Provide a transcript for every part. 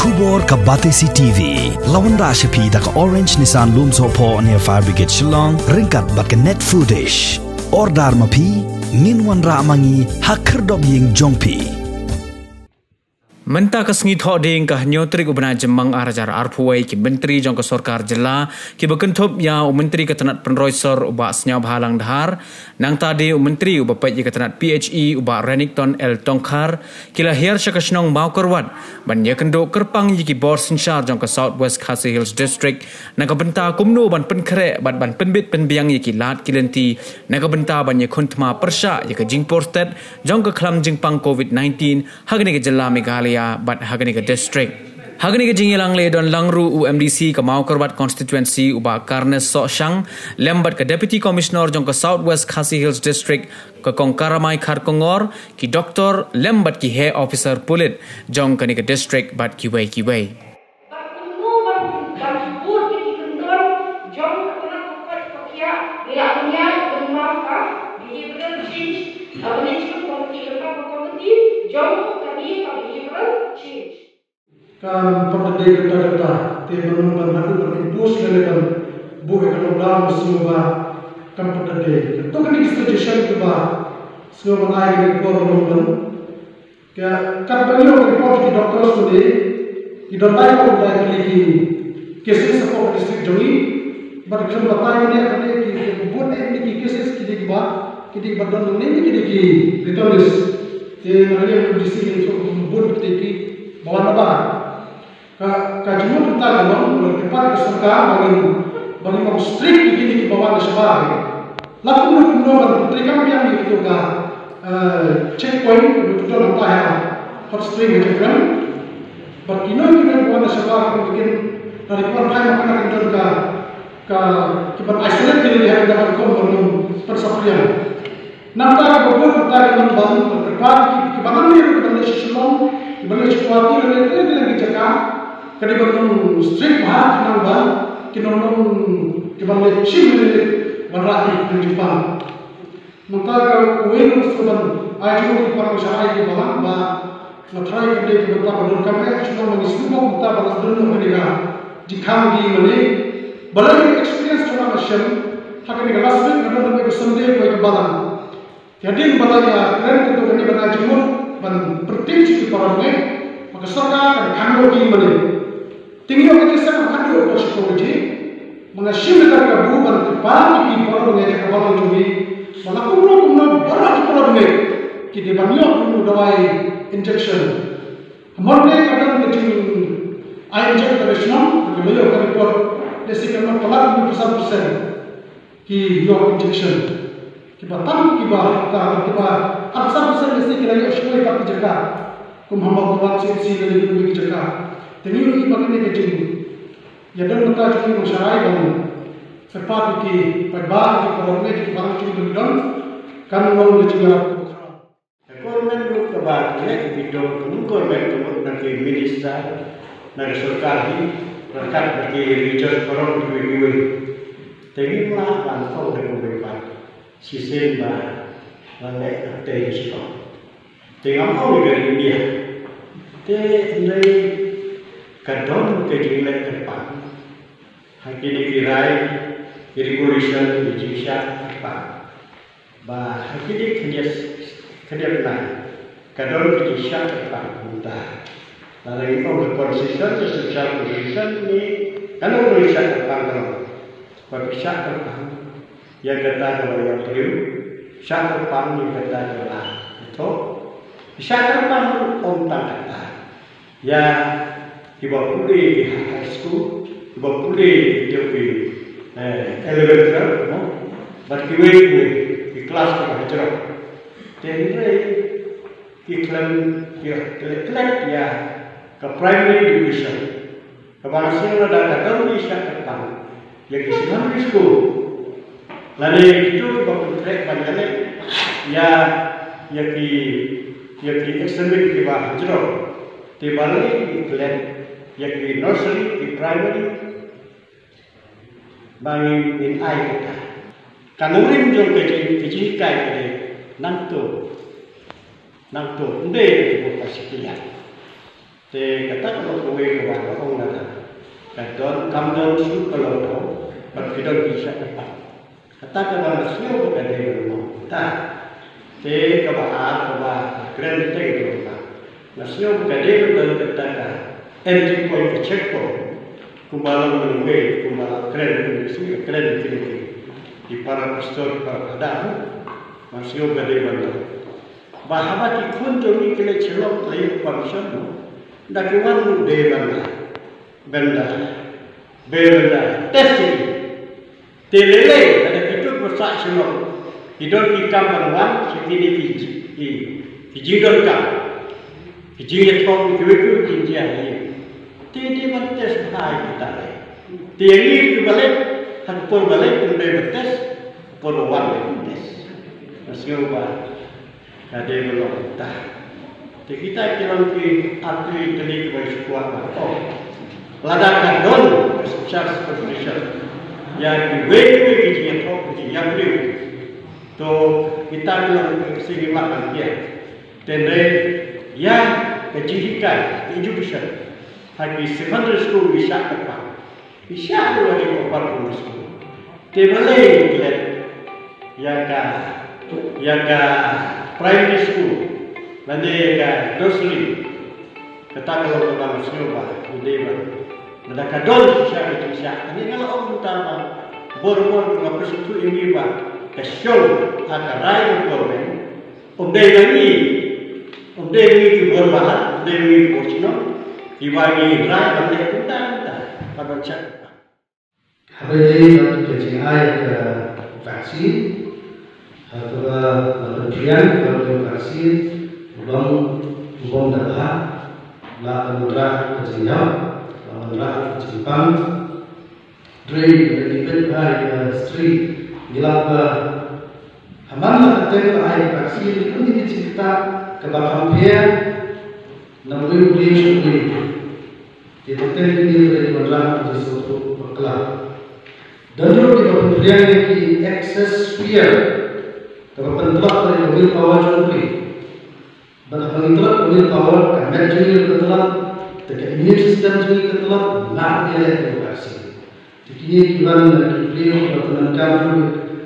Tubor ka Batesi TV. Lawan ra shapi da ka Orange Nissan Lumso po near Fire Brigade Shillong. Ringkat bat ka net footage. Ordar mapi. Ninwan ra mangi hakerdop ying jongpi. Mentah kesengi thok ding kah nyotri gubernur Jemang Arajar Arpuai ki menteri jong ke sorkar jela ki berkentup ya menteri ketenat penroisor ubah senyap halang dahar nang tadi menteri ubah pej ketenat PHE ubah Renington L Tongkar ki lahir syakasnong mau kerwat ban ye kenduk kerpang ki bor sinchar jong ke South West Khasi Hills District nang benta kumnu ban penkrek ban penbit penbiang ye ki lat ki lenti nang benta ban ye kuntma persya ye ke jingpor state jong ke klam jingpang COVID-19 hagni ke jela Meghalaya bat hagani ke district hagani ke jingilang le don langru UMDC ke mau kerbat constituency uba Karnes Soshang lembat ke deputy commissioner jong ke South West Khasi Hills district ke Kongkaramai Kharkongor ki doktor lembat ki head officer pulit jong ke district bat kiwei kan perdebatan kata teman berlaku berimpus dalam buah ekonomi semua kan perdebatan itu kan institusi juga semua naik di koran ya kan beliau report di dokter sendiri di dokter itu dari keses sekolah distrik Joni berkesan batang ini akan dibuat ini keses kita badan ini kita ditulis di mana di sini untuk membuat kita bawa apa Kajumur kita dalam berkepat keserta bagi mau strict begini di bawah sebar. Lalu menurut menteri kami yang itu checkpoint betul entah ya hot string itu kan. Bagi kita bawah sebar mungkin dari kuartal makan kita ke kibat isolate diri yang dapat kompon persatuan. Nampak beberapa kita dalam bangun berkepat kibat ini kita legislasi kibat legislasi itu lagi cakap. Kali bertemu strict mahal kinambal kinonong kibang cim warahmi di Jepang. Maka kuil sudah ayu di parusaha di balang ba matrai kali kita bertemu kami sudah mengisbuh kita balas dulu mereka di kami ini balang experience cuma macam hak ini last week kita dapat Sunday ke balang. Jadi balang ya keren itu ini balang jemur ban pertik di parangnya maka serta kan di mana tinggal kita sama kado psikologi mengasyik kita kabu berkepala di orang yang kepala cumi malah kumno berat kepala dengan kita banyak kumno dawai injection kemudian kadang kita air injek tradisional beliau akan report desikan pelak 100% ki your injection kita tam kita aksa desi kira semua kita jaga kumhamba buat sisi dari kita jaga Tengok ini bagaimana kecil. Ya dan kita cuma masyarakat yang sepat di perbah di korban di barang cuma bidon kan orang juga. Korban itu kebahagiaan di bidon korban itu nanti minister dari sorkari berkat bagi religious forum di Wiwi. Tapi malah langsung dengan berkat sistem balai ateis. Tengok apa dari India. Dari kadang kejadian depan, hati dikirai irrigation di Jisha depan, bah hati dikerja lain, kadang di Jisha depan mudah. Lalu itu berkonsisten social position ni, kalau Jisha depan kalau, Jisha depan, yang kata kalau yang perlu, Jisha depan yang kata kalau itu, Jisha depan orang kata, ya. Iba pulih di high school, iba pulih di elevator, berkiwe di kelas kita cerah. Jadi iklan ya ke primary education, ke bangsa ada kadang di syarikat, yang di secondary school. Lalu itu iba trek banyak ya di extended di bawah cerah. Di balik iklan yang di nursery, di primary, bagi in air kita. Kanurin jom kecil kai kade, nangto, udah itu kasih kian. Te kata kalau kowe kawan orang nada. Kadon kamdon su kalau tahu, berkidon bisa dapat. Kata kalau nasio bukan dia rumah. Tak. Te kawan keren te rumah. Nasio bukan dia rumah kata. Entry point checkpoint. Kumbalang menunggu, kumbalang keren sini keren kiri. Di para pastor ada. Nasio bukan dia rumah. Bahawa di kunjung ini kena celok lain function. Dakiwan benda testing telele ada itu bersaksi lo hidup di kamar sekini hijidon kam hijidon tom kuiku kinja ini tadi tes hai kita tiari balik hanpur balik untuk tes perwan tes masih ubah ada belum tak. Kita kira ki atui kini kebai sebuah makhluk. Ladakan don besar seperti yang diwujudkan di sini di yang beliau. To kita kira sini makan dia. Tendre yang kejihikan education. Hagi secondary school bisa apa? Bisa dua di upper school. Tebelai dia yang primary school. Nanti ka dosli kata kalau kita masih ubah ide ber ada kadon siapa itu siapa ini kalau orang utama bor-bor kalau persitu ini bah kesol akarai government umdai ini bor-balah umdai ini bocino diwagi rai bande utama pada cak hari ini kita ayat vaksin atau penelitian kalau vaksin Bung dah la murah kejayaan, la murah kejepang, dari dibet hari street, gilap hamam tertentu hari vaksin itu dicerita kebahagiaan, namun beli di tertentu ini dari murah di suatu berkelak. Dan juga di pemberian di access fear, kepentuan dari mobil power jumlah. Berhubungan dengan power, kamera juga dengan immune system juga nak dia vaksin. Jadi kita beliau menentukan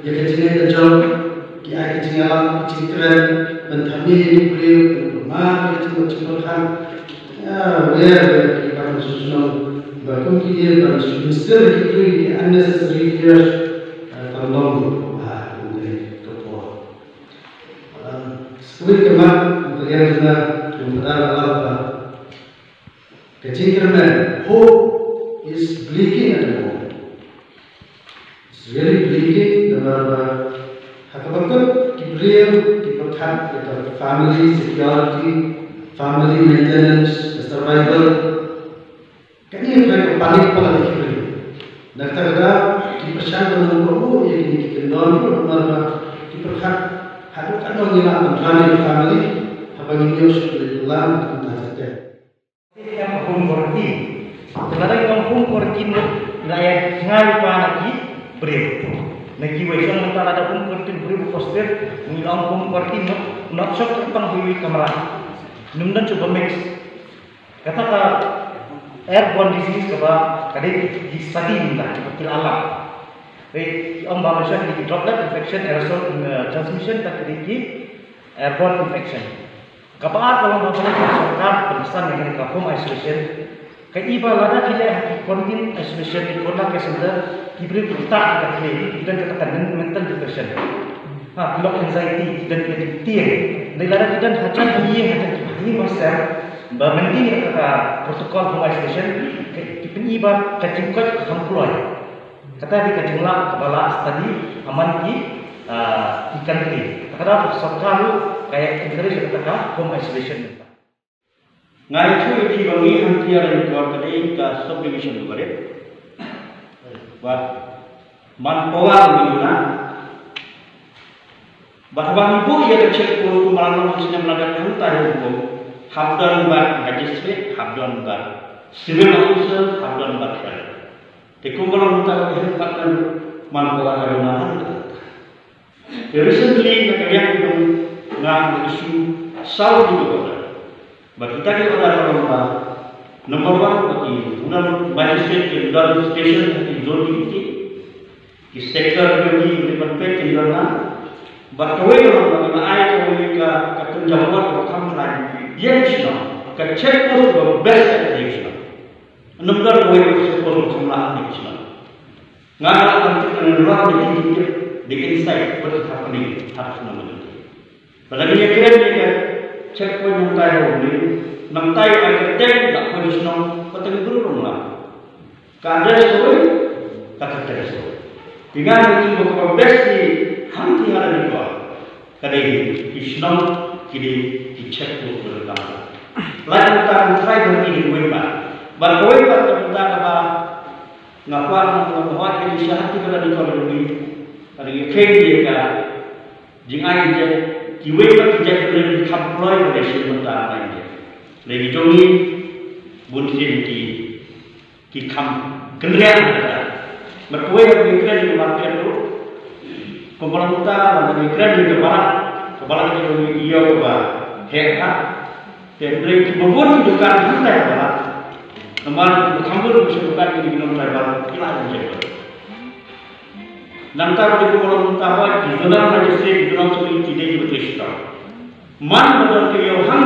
yang kecilnya jauh, kita kecilnya kecilkan, mentami beliau bermah kecil-kecilkan. Kita mensusun bahkan kita mensusun kita unnecessary fear terlalu untuk keluar. Seperti kemarin. Yang sudah benar Allah kecilkan hope is bleaking at the moment. It's really bleaking. Dengan hakabakat kibriya kiperkat kita family security, family maintenance, survival. Kan ini mereka panik pada kibriya. Dan terkadang kipersan menunggu yang kita non benar kiperkat hadapan orang yang family. Bagi Dios berdoa tentang saja. Yang mengkorti, sekarang yang mengkorti rakyat ngayu panaki beri. Nagi wajah mentara ada mengkorti beri poster, mengilang mengkorti not shot tentang hiwi kamera. Numdan coba mix. Kata airborne disease kaba kadai di study minta betul alam. Baik, om bahasan di droplet infection aerosol transmission tak di airborne infection. Kapag kalau masalah sarkar pesan yang kita home isolation, kaiba lada kita quarantine isolation di kota kesender diberi perintah kita dan katakan mental depression, block anxiety dan ketidaktian. Dari lada kita hanya ini masa berhenti kata protokol home isolation, kita iba kacungkat kampuloy. Kata di kacunglah kepala tadi aman di ikan kiri. Kata sarkar kayak encourage kata home isolation. Ngai itu di bangi hantiar yang keluar dari ke subdivision tu boleh. Buat manpower minuna. Bahawa ibu ia kecil pun malam maksudnya melakukan hutan hukum. Habdan bar magistrate, habdan bar civil officer, habdan bar trial. Dikumpulan hutan itu bahkan manpower minuna. Recently, nakalian ng isu Saudi juga. Bagi kita di orang-orang Nomor 1 bagi undang magistrate ke undang station di zon ini, di sektor bagi departemen kendaraan, berkawin orang mengenai kawin ke ketunjangan wakam lain, yang sih, ke check post ke best education. Nomor kawin ke check post semula education. Ngara antik orang di inside what is happening harus nama. Pada dia kira dia check point yang tahu ni. Nampai ada tek tak polis nong patang burung lah. Kada sesuai tak ada sesuai. Dengan itu bukan best di hanti ada di bawah. Kada ini isnong kini dicek tu berkata. Lain kita try begini wema. Berwema kita apa ngapuan ngapuan ini syahat kita di kalau ini. Kada ini kiri dia jingai dia kiwema kita boleh dikamploy pada siapa lain. Lagi jongi bunsin ki kam kenrian berkuai berkira di market tu pemerintah dan berkira di kepala di jongi iya apa heka dan beri kebun dukan hantai apa nama kambur bisa dukan di minum lebar hilang je nanti di pemerintah awak di zona majlis di zona suri tidak betul man betul dia hang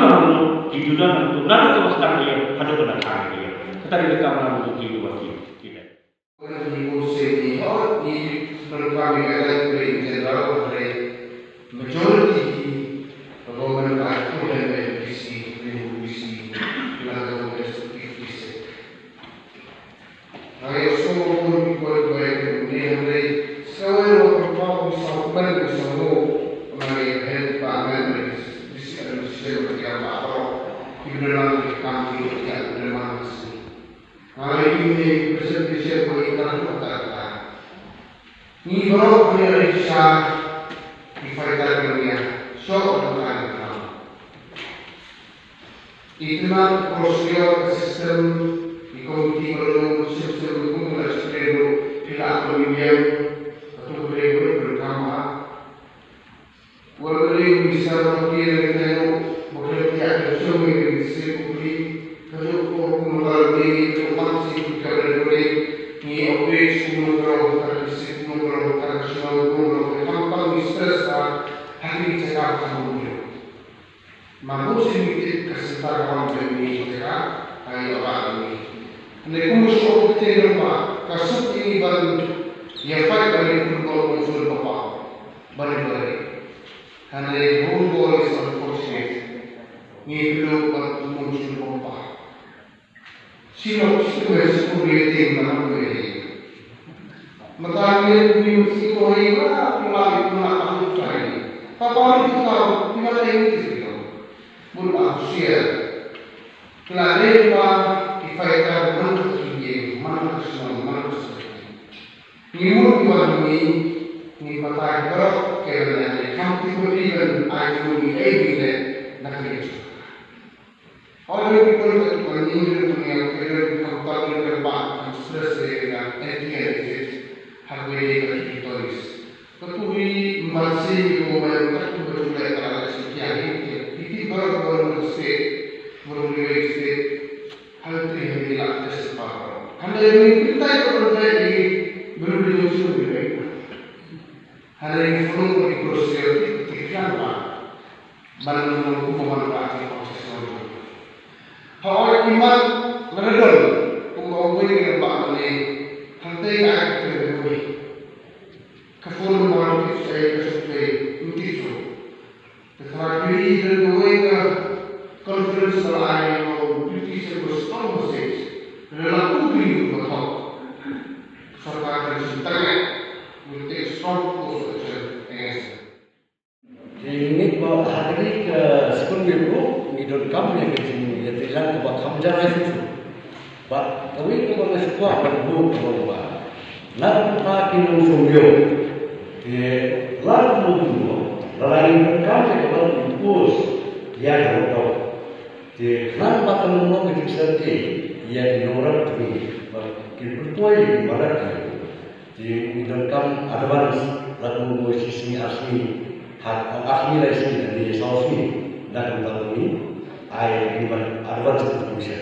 di dunia itu nanti terus dia ada benar dia. Kita di dekat mana untuk hidup kita. Kalau di kursi ini, kalau di berbagai negara itu general oleh majority government itu dan visi lembaga visi. Hari semua pun berbagai negara selalu berpaku sampai ke semua mengenai health pangan visi berapa. Dalam kami yang dalam masih. Hari ini presentasi berikan kata-kata. Ni baru punya Indonesia difaikan dunia. So orang tahu. Itulah prosedur sistem di komiti perlu sistem hukum dan sistem tidak pemilihan atau berikan bersama. Walau bisa berdiri dengan bekerja bersama. Mampu sedikit kesetaraan demi kita, ayo orang ini. Mereka musuh kita rumah, kasut ini baru yang baik dari pukul muncul bapa, balik. Karena pukul is unfortunate, ni belum muncul bapa. Silap sepuluh tim dalam ini. Matanya ni siapa yang mulai nak cari. Papa itu tahu, kita ini. Bukan usia. Kelalewa difaikan mana tinggi, mana kesenang, mana kesenang. Nimur diwani ni pakai berok kerana ni kampung berikan ayu ni ebile nak kerja. Orang yang berkata ini dunia kerja kampung berapa selesai dengan NTS hargai kerja Ketui masih membantu berjuang terhadap sekian ini baru berulai hal ini tidak tersebar. Hal ini kita berulai berulai sudah. Hal ini perlu diproses tidak apa. Mana memanfaatkan proses itu. Hal iman meredam pengawal yang bakal hal ini akan terjadi. Keful malu saya kesukai utisu. Tetapi ini adalah conference lain atau utisu berstong message. Dalam publik betul. Serta kesulitan untuk strong position as. Ini bahawa hari ke sekolah itu midon kami yang kecil yang tidak buat hamzah itu. Pak, kami itu kalau sekolah berbuat berubah. Nak pakai nusumyo. Lalu lain kali kalau impus dia tahu. Jadi kenapa teman-teman itu seperti yang orang tu kita boleh berada. Jadi dalam advance lalu posisi asli asli lagi dari sausi dan tahun ini ayat di advance itu bisa.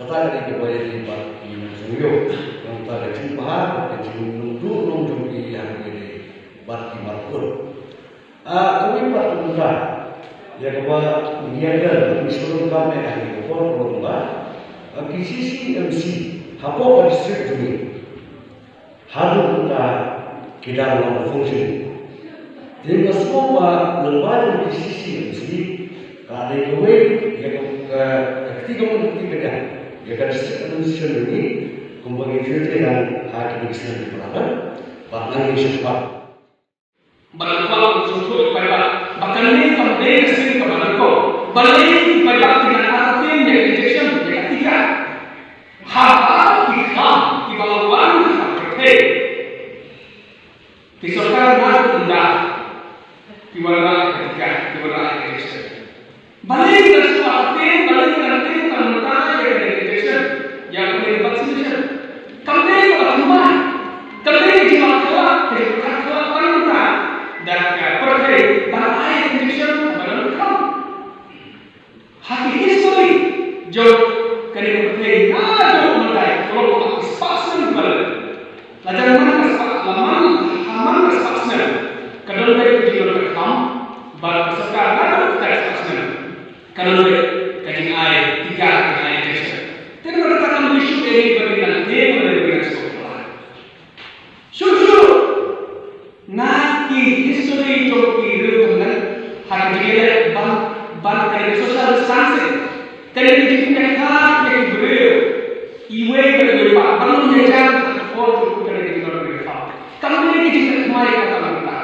kata dari kepada di bak di Suyo, yang pada cimpah, cimpah nunggu di yang ini bak di Markur. Kami bertemu ya bahwa dia ada misalnya kami ada beberapa kisi MC apa distrik ini harus kita dalam fungsi. Jadi semua lembaga kisi MC kalau itu ya ketika kita ya kan distrik administration ini kembali cerita yang hari ini sedang diperlakukan bahkan ini cepat. Berlaku untuk pada bahkan ini kembali ke sini kepada kau. Balik pada dengan arti yang injection yang ketiga. Hal kita di bawah seperti disorkan nak indah di bawah ketiga di bawah injection. Balik ke sesuatu balik nanti tentang yang injection yang boleh vaccination. Kembali ke rumah kembali di mana dan pergi pada ayat injection pada mereka. Hati history jauh kali pergi jauh mulai kalau spasial balik. Lajar mana spasial kalau mereka jual rekam baru sekarang ada spasial kalau mereka kaji ayat tiga ayat injection. Tapi mereka akan isu ini berikan berikan sekolah. Susu nanti history जो की रूपंगन हर ban kali social distancing kali ini kita yang beliau iwe kali pak bangun jajan for kali ini kita kami ini kita kemari kata kita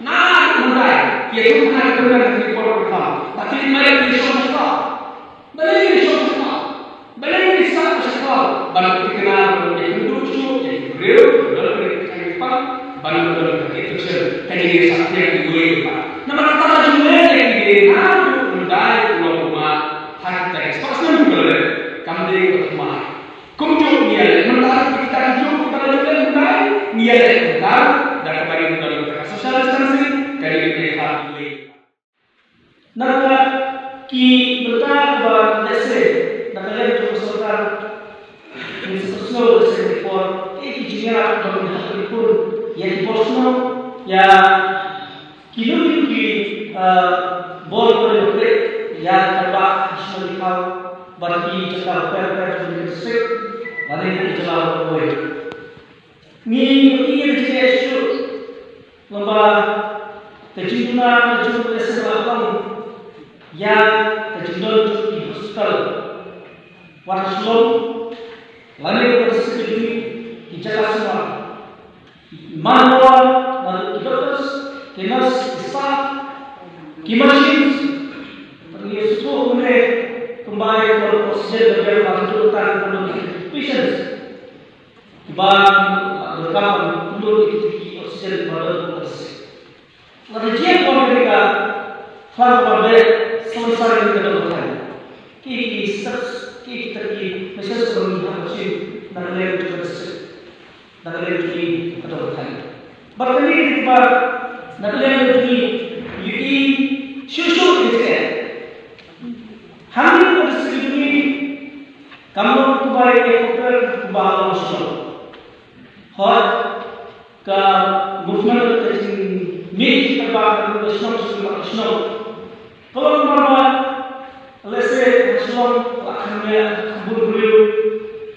nah mulai ya itu kan kita for kita tapi mari kita show balik kita kenal yang lucu yang beliau dalam kita baru itu kali sakit yang gue pak. Nama kata juga yang di nabu mendai pulau rumah hatta eksplosion boleh kami di rumah. Kunjung dia menarik kita kunjung kita juga mendai dia bentar dan kembali ke social distancing kali ini gue. Nama ki berkata desa nakala itu soal institusional desa for ikhtiar dan hasil yang personal ya kilo ki bol boleh ya terba national kau bagi cakap per district mana yang dijalankan boleh ni ini dia isu lomba kejujuran keselamatan yang kejujuran di hospital warslom lalu persekutuan di jalan semua manual dan doctors, nurse, staff, machines, ini semua kembali ke proses dari lanjutan untuk patients. Bang rekam untuk oksigen pada proses. Lalu jika mereka faham pada selesai dengan dokter, kita terkini mesti sebelum hasil dan lain proses. Nakalimutan ini atau berkali. Berkali kita nakalimutan ini susu itu. Hamil pada segi ini kamu kembali ke dokter bahwa susu. Hot ke movement itu mid terbang ke susu. Kalau mana lese susu akhirnya buru-buru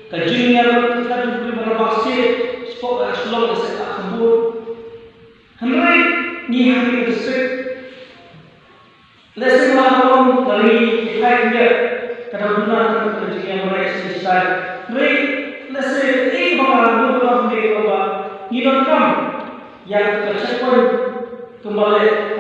ke junior kita buru-buru berbasis sport selong saya kabur. Henry ni hari district. Lesson malam dari efek dia kedalunan kerja yang mereka selesai. Henry lesson ini malam dua dia apa? Ini kam yang tercepat kembali